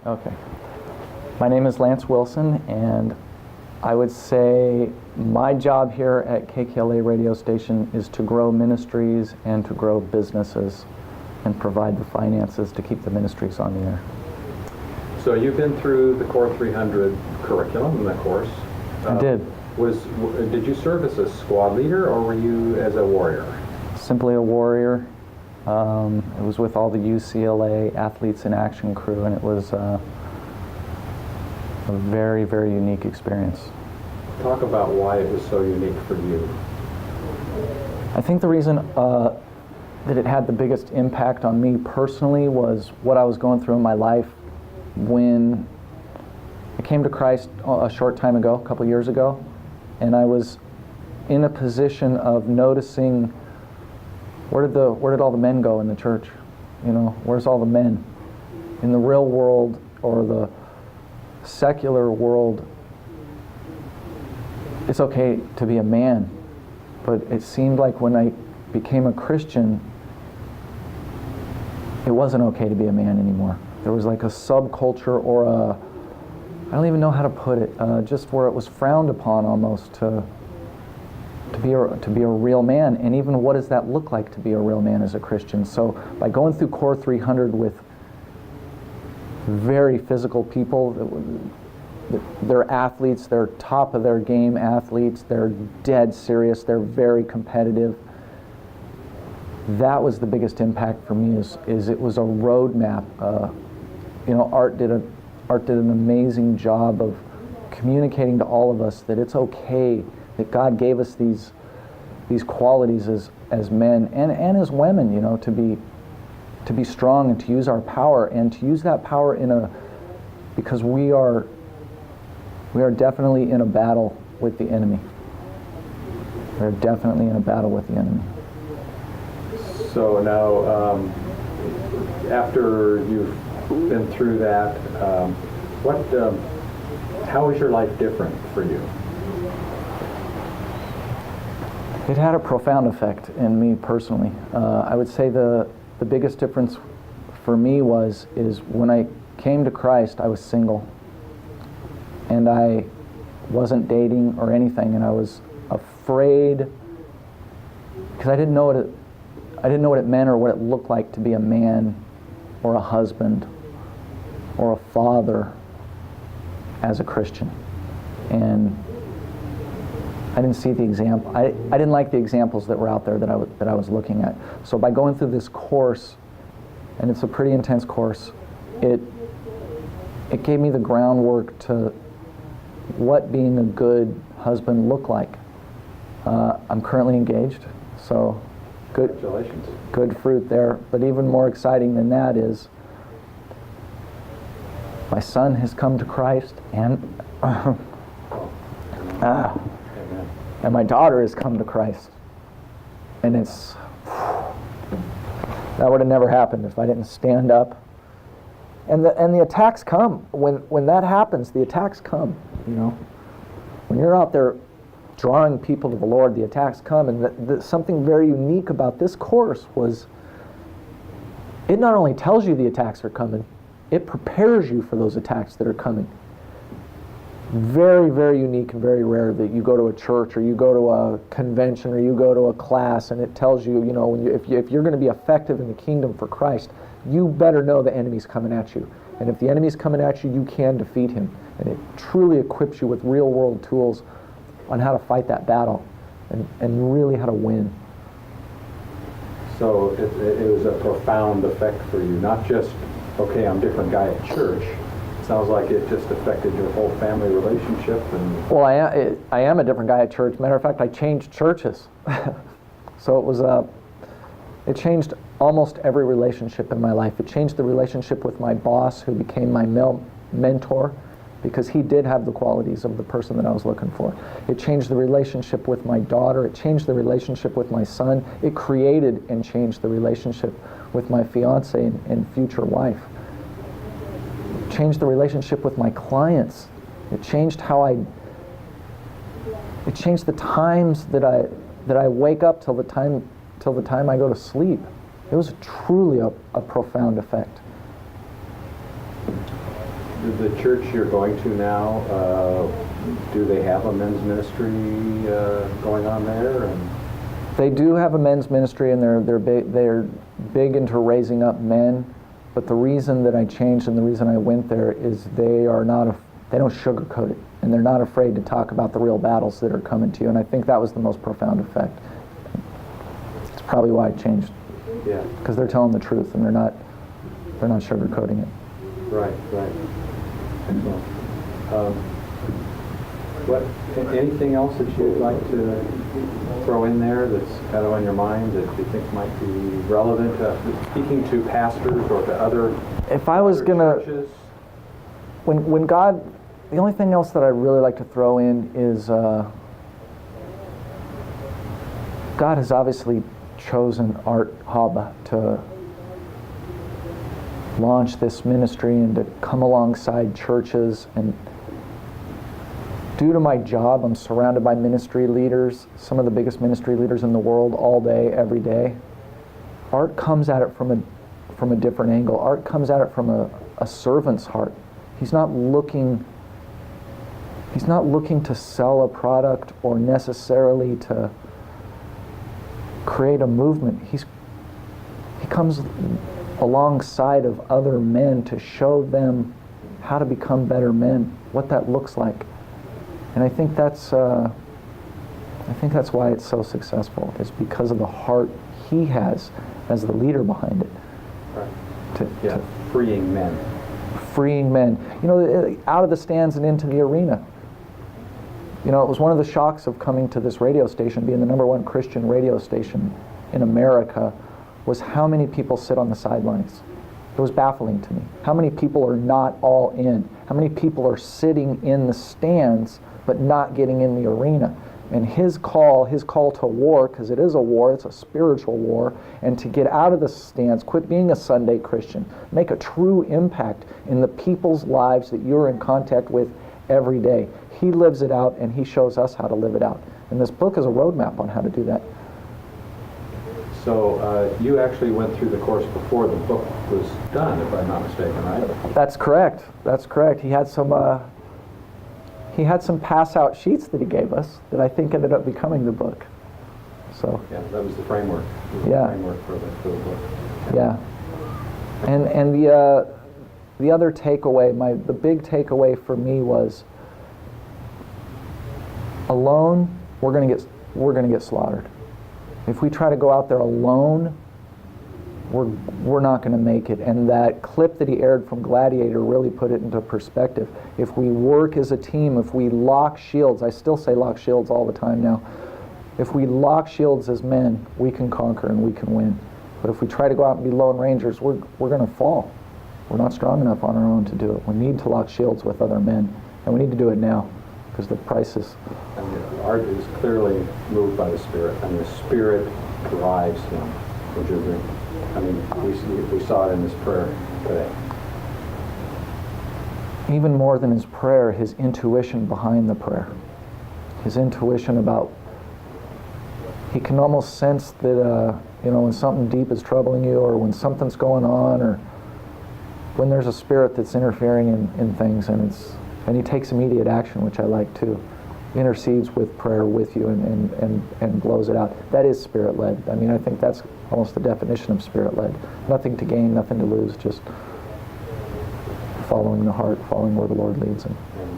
Okay. My name is Lance Wilson, and I would say my job here at KKLA radio station is to grow ministries and to grow businesses and provide the finances to keep the ministries on the air. So you've been through the Core 300 curriculum, the course. I did. Did you serve as a squad leader, or were you as a warrior? Simply a warrior. It was with all the UCLA Athletes in Action crew, and it was a very, very unique experience. Talk about why it was so unique for you. I think the reason that it had the biggest impact on me personally was what I was going through in my life when I came to Christ a short time ago, a couple years ago, and I was in a position of noticing where did all the men go in the church? You know, where's all the men? In the real world or the secular world, it's okay to be a man, but it seemed like when I became a Christian, it wasn't okay to be a man anymore. There was like a subculture or I don't even know how to put it, just where it was frowned upon almost to be a real man. And even what does that look like to be a real man as a Christian? So by going through Core 300 with very physical people, they're athletes, they're top of their game athletes, they're dead serious, they're very competitive. That was the biggest impact for me, is it was a roadmap. Art did an amazing job of communicating to all of us that it's okay, that God gave us these qualities as men and as women, to be strong and to use our power, and to use that power because we are definitely in a battle with the enemy. We're definitely in a battle with the enemy. So now, after you've been through that, how is your life different for you? It had a profound effect in me personally. I would say the biggest difference for me is when I came to Christ, I was single, and I wasn't dating or anything, and I was afraid because I didn't know what it meant or what it looked like to be a man or a husband or a father as a Christian. And I didn't see the example. I didn't like the examples that were out there that I was looking at. So by going through this course, and it's a pretty intense course, it gave me the groundwork to what being a good husband looked like. I'm currently engaged, so Congratulations. Good fruit there. But even more exciting than that is my son has come to Christ, and and my daughter has come to Christ. And that would have never happened if I didn't stand up. And the attacks come. When that happens, the attacks come, When you're out there drawing people to the Lord, the attacks come. And something very unique about this course was it not only tells you the attacks are coming, it prepares you for those attacks that are coming. Very, very unique and very rare that you go to a church or you go to a convention or you go to a class and it tells you, if you're going to be effective in the kingdom for Christ, you better know the enemy's coming at you. And if the enemy's coming at you, you can defeat him. And it truly equips you with real world tools on how to fight that battle and really how to win. So it was a profound effect for you, not just, okay, I'm a different guy at church. It sounds like it just affected your whole family relationship. Well, I am a different guy at church. Matter of fact, I changed churches. So it changed almost every relationship in my life. It changed the relationship with my boss, who became my mentor, because he did have the qualities of the person that I was looking for. It changed the relationship with my daughter. It changed the relationship with my son. It created and changed the relationship with my fiance and future wife. It changed the relationship with my clients. It changed it changed the times that I wake up till the time I go to sleep. It was truly a profound effect. The church you're going to now, do they have a men's ministry going on there? And They do have a men's ministry, and they're big into raising up men. But the reason that I changed and the reason I went there is they don't sugarcoat it, and they're not afraid to talk about the real battles that are coming to you. And I think that was the most profound effect. It's probably why I changed. Yeah. Because they're telling the truth, and they're not sugarcoating it. Right. Excellent. Anything else that you'd like to throw in there that's kind of on your mind that you think might be relevant to speaking to pastors or to other If I was gonna, churches? when God, the only thing else that I really like to throw in is God has obviously chosen Art Haba to launch this ministry and to come alongside churches. And due to my job, I'm surrounded by ministry leaders, some of the biggest ministry leaders in the world, all day, every day. Art comes at it from a different angle. Art comes at it from a servant's heart. He's not looking to sell a product or necessarily to create a movement. He comes alongside of other men to show them how to become better men, what that looks like. And I think that's why it's so successful. It's because of the heart he has as the leader behind it. Right. Freeing men. Freeing men. Out of the stands and into the arena. It was one of the shocks of coming to this radio station, being the #1 Christian radio station in America, was how many people sit on the sidelines. It was baffling to me. How many people are not all in? How many people are sitting in the stands but not getting in the arena? And his call to war, because it is a war, it's a spiritual war, and to get out of the stands, quit being a Sunday Christian, make a true impact in the people's lives that you're in contact with every day. He lives it out, and he shows us how to live it out. And this book is a roadmap on how to do that. So you actually went through the course before the book was done, if I'm not mistaken, right? That's correct. He had some pass-out sheets that he gave us that I think ended up becoming the book. So yeah, that was the framework. Yeah. The framework for the book. Yeah. And the other takeaway, the big takeaway for me was, alone we're going to get slaughtered. If we try to go out there alone, we're not going to make it. And that clip that he aired from Gladiator really put it into perspective. If we work as a team, if we lock shields, I still say lock shields all the time now. If we lock shields as men, we can conquer and we can win. But if we try to go out and be lone rangers, we're going to fall. We're not strong enough on our own to do it. We need to lock shields with other men, and we need to do it now, because the price is... And Art is clearly moved by the Spirit, and the Spirit drives him. Would you agree? I mean, we saw it in his prayer today. Even more than his prayer, his intuition behind the prayer. His intuition about... He can almost sense that, when something deep is troubling you, or when something's going on, or when there's a spirit that's interfering in things, and he takes immediate action, which I like too. He intercedes with prayer with you and blows it out. That is Spirit-led. I mean, I think that's almost the definition of Spirit-led. Nothing to gain, nothing to lose, just following the heart, following where the Lord leads him. Yeah.